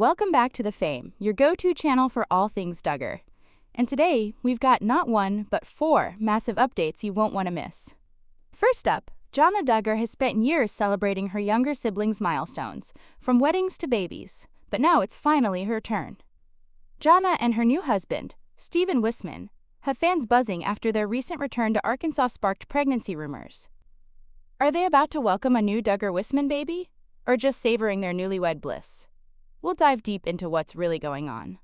Welcome back to The Fame, your go-to channel for all things Duggar. And today, we've got not one, but 4 massive updates you won't want to miss. First up, Jana Duggar has spent years celebrating her younger siblings' milestones, from weddings to babies, but now it's finally her turn. Janna and her new husband, Duggar-Wissmann, have fans buzzing after their recent return to Arkansas sparked pregnancy rumors. Are they about to welcome a new Duggar-Wissmann baby, or just savoring their newlywed bliss? We'll dive deep into what's really going on.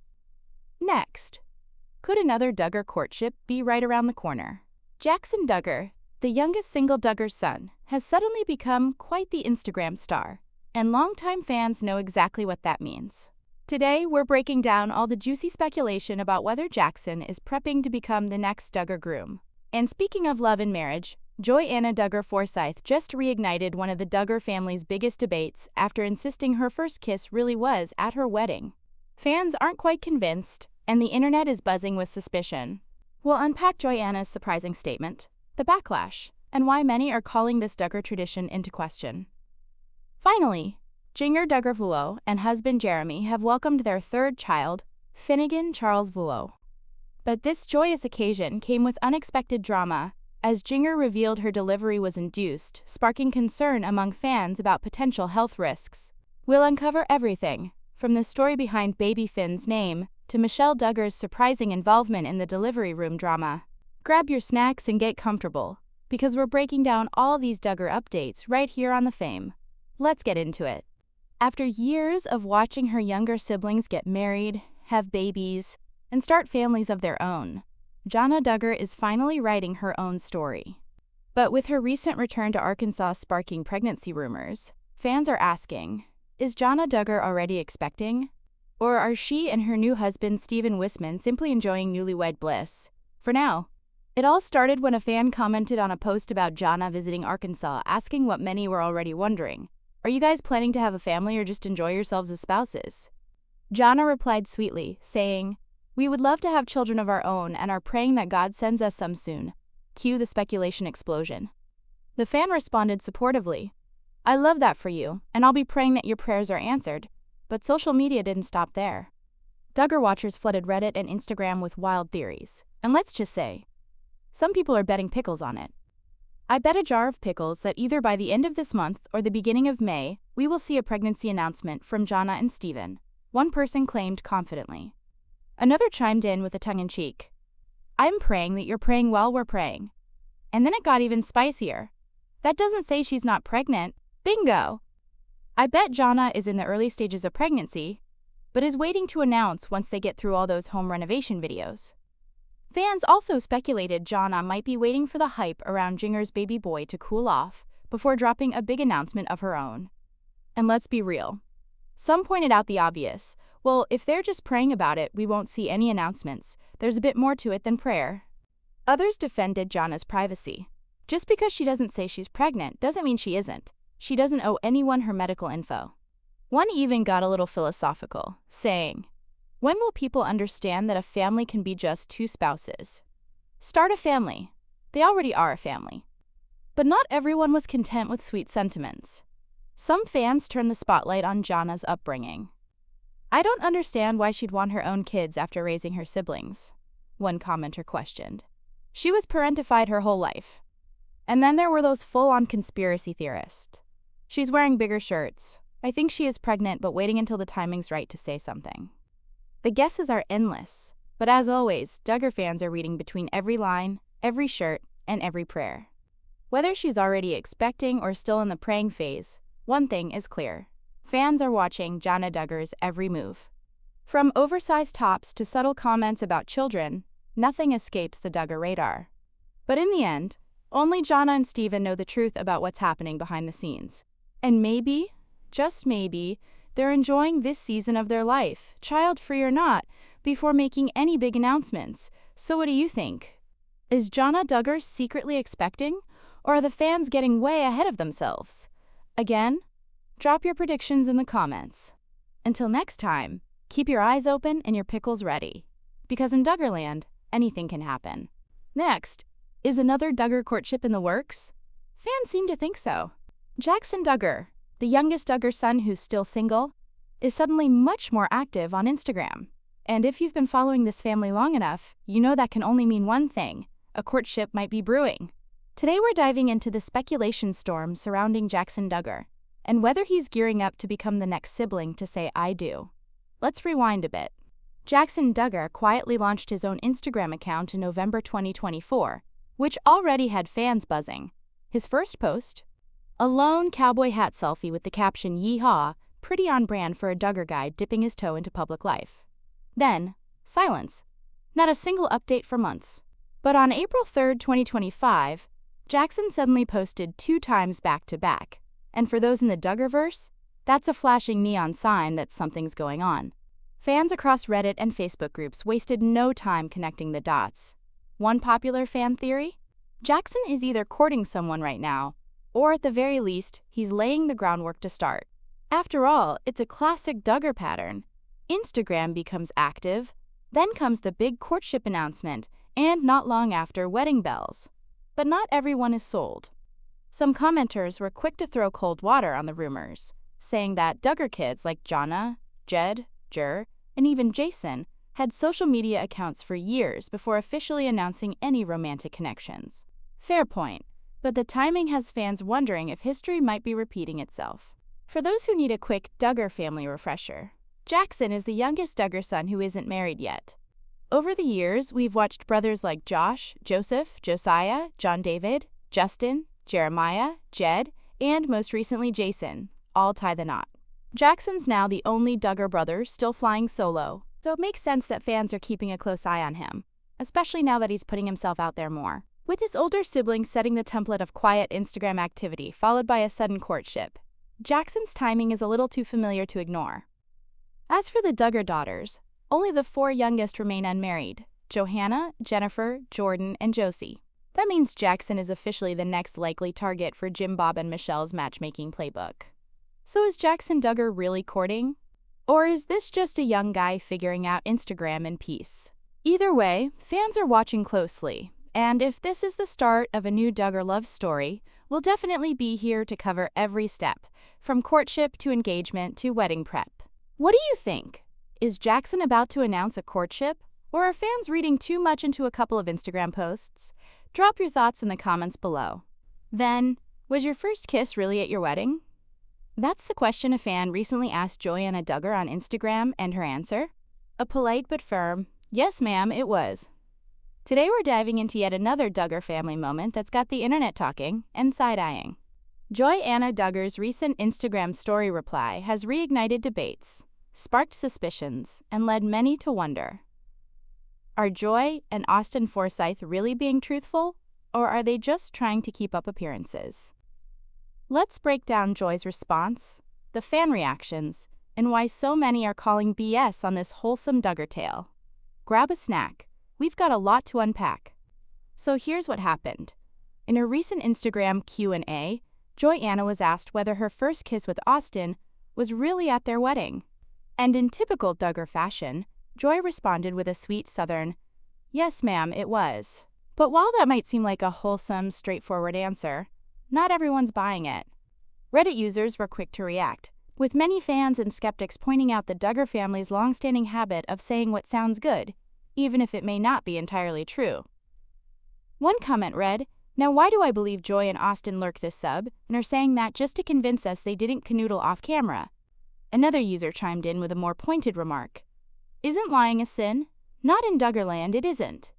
Next, could another Duggar courtship be right around the corner? Jackson Duggar, the youngest single Duggar son, has suddenly become quite the Instagram star, and longtime fans know exactly what that means. Today, we're breaking down all the juicy speculation about whether Jackson is prepping to become the next Duggar groom. And speaking of love and marriage, Jana Duggar Forsyth just reignited one of the Duggar family's biggest debates after insisting her first kiss really was at her wedding. Fans aren't quite convinced, and the internet is buzzing with suspicion. We'll unpack Jana's surprising statement, the backlash, and why many are calling this Duggar tradition into question. Finally, Jinger Duggar Vuolo and husband Jeremy have welcomed their third child, Finnegan Charles Vuolo. But this joyous occasion came with unexpected drama, as Jinger revealed her delivery was induced, sparking concern among fans about potential health risks. We'll uncover everything, from the story behind baby Finn's name to Michelle Duggar's surprising involvement in the delivery room drama. Grab your snacks and get comfortable, because we're breaking down all these Duggar updates right here on The Fame. Let's get into it. After years of watching her younger siblings get married, have babies, and start families of their own, Jana Duggar is finally writing her own story. But with her recent return to Arkansas sparking pregnancy rumors, fans are asking, is Jana Duggar already expecting? Or are she and her new husband Duggar-Wissmann simply enjoying newlywed bliss? For now, it all started when a fan commented on a post about Jana visiting Arkansas, asking what many were already wondering. Are you guys planning to have a family or just enjoy yourselves as spouses? Jana replied sweetly, saying, "We would love to have children of our own and are praying that God sends us some soon." Cue the speculation explosion. The fan responded supportively, "I love that for you, and I'll be praying that your prayers are answered." But social media didn't stop there. Duggar watchers flooded Reddit and Instagram with wild theories. And let's just say, some people are betting pickles on it. I bet a jar of pickles that either by the end of this month or the beginning of May, we will see a pregnancy announcement from Jana and Steven, one person claimed confidently. Another chimed in with a tongue-in-cheek, "I'm praying that you're praying while we're praying." And then it got even spicier. "That doesn't say she's not pregnant. Bingo!" I bet Jana is in the early stages of pregnancy, but is waiting to announce once they get through all those home renovation videos. Fans also speculated Jana might be waiting for the hype around Jinger's baby boy to cool off before dropping a big announcement of her own. And let's be real. Some pointed out the obvious. Well, if they're just praying about it, we won't see any announcements. There's a bit more to it than prayer. Others defended Jana's privacy. Just because she doesn't say she's pregnant doesn't mean she isn't. She doesn't owe anyone her medical info. One even got a little philosophical, saying, "When will people understand that a family can be just 2 spouses? Start a family. They already are a family." But not everyone was content with sweet sentiments. Some fans turned the spotlight on Jana's upbringing. "I don't understand why she'd want her own kids after raising her siblings," one commenter questioned. "She was parentified her whole life." And then there were those full-on conspiracy theorists. "She's wearing bigger shirts. I think she is pregnant but waiting until the timing's right to say something." The guesses are endless, but as always, Duggar fans are reading between every line, every shirt, and every prayer. Whether she's already expecting or still in the praying phase, one thing is clear. Fans are watching Jana Duggar's every move. From oversized tops to subtle comments about children, nothing escapes the Duggar radar. But in the end, only Jana and Steven know the truth about what's happening behind the scenes. And maybe, just maybe, they're enjoying this season of their life, child-free or not, before making any big announcements. So what do you think? Is Jana Duggar secretly expecting, or are the fans getting way ahead of themselves? Again, drop your predictions in the comments. Until next time, keep your eyes open and your pickles ready. Because in Duggarland, anything can happen. Next, is another Duggar courtship in the works? Fans seem to think so. Jackson Duggar, the youngest Duggar son who's still single, is suddenly much more active on Instagram. And if you've been following this family long enough, you know that can only mean one thing: a courtship might be brewing. Today we're diving into the speculation storm surrounding Jackson Duggar, and whether he's gearing up to become the next sibling to say "I do." Let's rewind a bit. Jackson Duggar quietly launched his own Instagram account in November 2024, which already had fans buzzing. His first post? A lone cowboy hat selfie with the caption "Yeehaw," pretty on brand for a Duggar guy dipping his toe into public life. Then, silence. Not a single update for months. But on April 3, 2025, Jackson suddenly posted 2 times back-to-back. And for those in the Duggarverse, that's a flashing neon sign that something's going on. Fans across Reddit and Facebook groups wasted no time connecting the dots. One popular fan theory? Jackson is either courting someone right now, or at the very least, he's laying the groundwork to start. After all, it's a classic Duggar pattern. Instagram becomes active, then comes the big courtship announcement, and not long after, wedding bells. But not everyone is sold. Some commenters were quick to throw cold water on the rumors, saying that Duggar kids like Jana, Jed, Jer, and even Jason had social media accounts for years before officially announcing any romantic connections. Fair point, but the timing has fans wondering if history might be repeating itself. For those who need a quick Duggar family refresher, Jackson is the youngest Duggar son who isn't married yet. Over the years, we've watched brothers like Josh, Joseph, Josiah, John David, Justin, Jeremiah, Jed, and most recently Jason, all tie the knot. Jackson's now the only Duggar brother still flying solo, so it makes sense that fans are keeping a close eye on him, especially now that he's putting himself out there more. With his older siblings setting the template of quiet Instagram activity followed by a sudden courtship, Jackson's timing is a little too familiar to ignore. As for the Duggar daughters, only the 4 youngest remain unmarried: Johanna, Jennifer, Jordan, and Josie. That means Jackson is officially the next likely target for Jim Bob and Michelle's matchmaking playbook. So is Jackson Duggar really courting? Or is this just a young guy figuring out Instagram in peace? Either way, fans are watching closely, and if this is the start of a new Duggar love story, we'll definitely be here to cover every step, from courtship to engagement to wedding prep. What do you think? Is Jackson about to announce a courtship? Or are fans reading too much into a couple of Instagram posts? Drop your thoughts in the comments below. Then, was your first kiss really at your wedding? That's the question a fan recently asked Jana Duggar on Instagram, and her answer? A polite but firm, "Yes ma'am, it was." Today we're diving into yet another Duggar family moment that's got the internet talking and side-eyeing. Jana Duggar's recent Instagram story reply has reignited debates, sparked suspicions, and led many to wonder. Are Joy and Austin Forsyth really being truthful, or are they just trying to keep up appearances? Let's break down Joy's response, the fan reactions, and why so many are calling BS on this wholesome Duggar tale. Grab a snack. We've got a lot to unpack. So here's what happened. In a recent Instagram Q&A, Joanna was asked whether her first kiss with Austin was really at their wedding. And in typical Duggar fashion, Joy responded with a sweet southern, "Yes, ma'am, it was." But while that might seem like a wholesome, straightforward answer, not everyone's buying it. Reddit users were quick to react, with many fans and skeptics pointing out the Duggar family's long-standing habit of saying what sounds good, even if it may not be entirely true. One comment read, "Now why do I believe Joy and Austin lurk this sub and are saying that just to convince us they didn't canoodle off camera?" Another user chimed in with a more pointed remark, "Isn't lying a sin? Not in Duggarland, it isn't."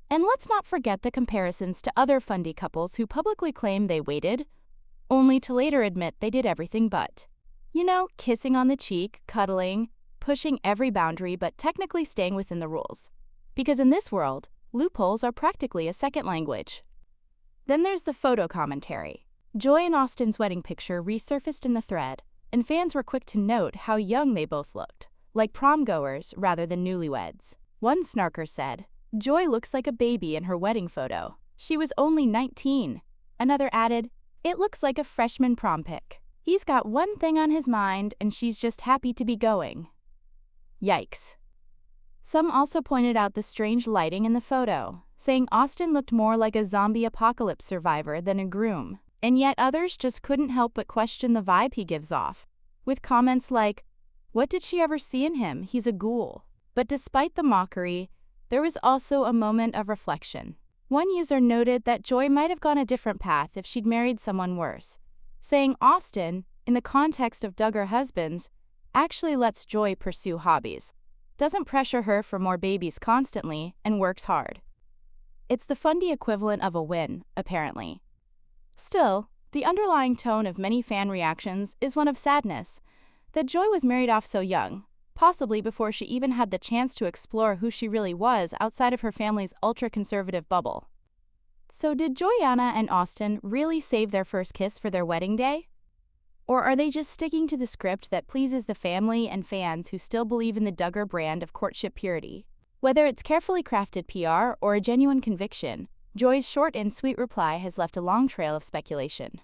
And let's not forget the comparisons to other fundy couples who publicly claim they waited, only to later admit they did everything but. You know, kissing on the cheek, cuddling, pushing every boundary but technically staying within the rules. Because in this world, loopholes are practically a second language. Then there's the photo commentary. Joy and Austin's wedding picture resurfaced in the thread, and fans were quick to note how young they both looked, like prom-goers rather than newlyweds. One snarker said, "Joy looks like a baby in her wedding photo. She was only 19. Another added, "It looks like a freshman prom pic. He's got one thing on his mind and she's just happy to be going." Yikes. Some also pointed out the strange lighting in the photo, saying Austin looked more like a zombie apocalypse survivor than a groom. And yet others just couldn't help but question the vibe he gives off, with comments like, What did she ever see in him? He's a ghoul. But despite the mockery, there was also a moment of reflection. One user noted that Joy might have gone a different path if she'd married someone worse, saying Austin, in the context of Duggar husbands, actually lets Joy pursue hobbies, doesn't pressure her for more babies constantly, and works hard. It's the fundy equivalent of a win, apparently. Still, the underlying tone of many fan reactions is one of sadness, that Joy was married off so young, possibly before she even had the chance to explore who she really was outside of her family's ultra-conservative bubble. So did Joanna and Austin really save their first kiss for their wedding day? Or are they just sticking to the script that pleases the family and fans who still believe in the Duggar brand of courtship purity? Whether it's carefully crafted PR or a genuine conviction, Joy's short and sweet reply has left a long trail of speculation.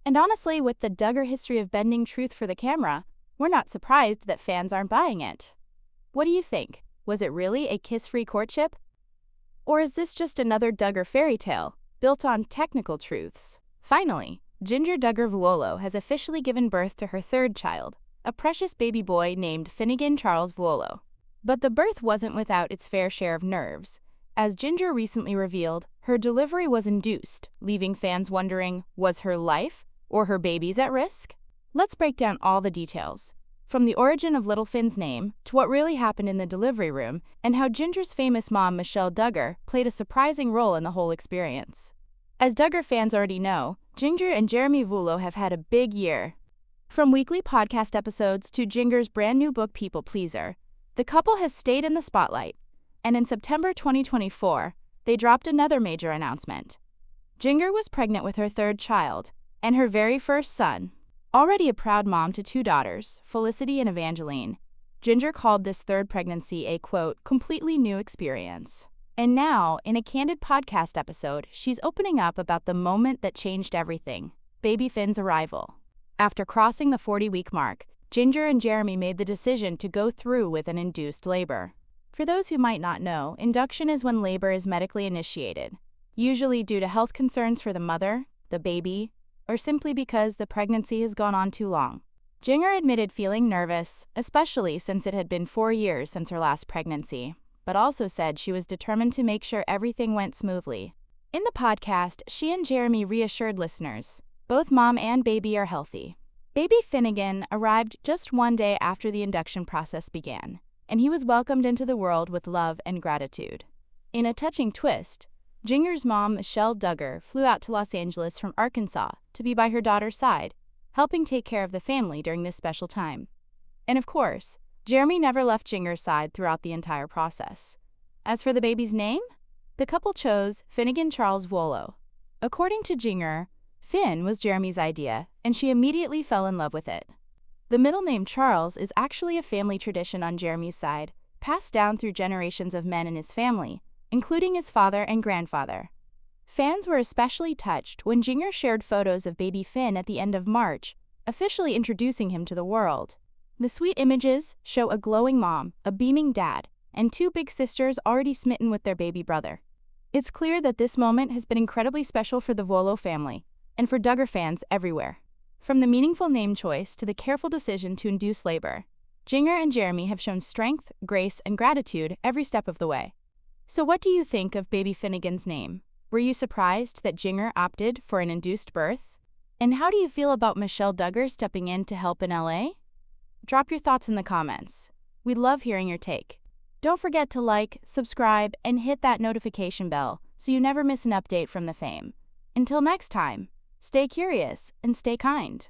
And honestly, with the Duggar history of bending truth for the camera, we're not surprised that fans aren't buying it. What do you think? Was it really a kiss-free courtship? Or is this just another Duggar fairy tale, built on technical truths? Finally, Jinger Duggar Vuolo has officially given birth to her third child, a precious baby boy named Finnegan Charles Vuolo. But the birth wasn't without its fair share of nerves. As Jinger recently revealed, her delivery was induced, leaving fans wondering, was her life or her babies at risk? Let's break down all the details, from the origin of little Finn's name to what really happened in the delivery room and how Ginger's famous mom, Michelle Duggar, played a surprising role in the whole experience. As Duggar fans already know, Jinger and Jeremy Vuolo have had a big year. From weekly podcast episodes to Jinger's brand new book People Pleaser, the couple has stayed in the spotlight, and in September 2024, they dropped another major announcement. Jinger was pregnant with her third child, and her very first son. Already a proud mom to two daughters, Felicity and Evangeline, Jinger called this third pregnancy a, quote, completely new experience. And now, in a candid podcast episode, she's opening up about the moment that changed everything, baby Finn's arrival. After crossing the 40-week mark, Jinger and Jeremy made the decision to go through with an induced labor. For those who might not know, induction is when labor is medically initiated, usually due to health concerns for the mother, the baby, or simply because the pregnancy has gone on too long. Jinger admitted feeling nervous, especially since it had been 4 years since her last pregnancy, but also said she was determined to make sure everything went smoothly. In the podcast, she and Jeremy reassured listeners, both mom and baby are healthy. Baby Finnegan arrived just 1 day after the induction process began, and he was welcomed into the world with love and gratitude. In a touching twist, Jinger's mom, Michelle Duggar, flew out to Los Angeles from Arkansas to be by her daughter's side, helping take care of the family during this special time. And of course, Jeremy never left Jinger's side throughout the entire process. As for the baby's name, the couple chose Finnegan Charles Vuolo. According to Jinger, Finn was Jeremy's idea, and she immediately fell in love with it. The middle name Charles is actually a family tradition on Jeremy's side, passed down through generations of men in his family, including his father and grandfather. Fans were especially touched when Jinger shared photos of baby Finn at the end of March, officially introducing him to the world. The sweet images show a glowing mom, a beaming dad, and two big sisters already smitten with their baby brother. It's clear that this moment has been incredibly special for the Vuolo family, and for Duggar fans everywhere. From the meaningful name choice to the careful decision to induce labor, Jinger and Jeremy have shown strength, grace, and gratitude every step of the way. So what do you think of baby Finnegan's name? Were you surprised that Jinger opted for an induced birth? And how do you feel about Michelle Duggar stepping in to help in LA? Drop your thoughts in the comments. We'd love hearing your take. Don't forget to like, subscribe, and hit that notification bell so you never miss an update from the fame. Until next time, stay curious and stay kind.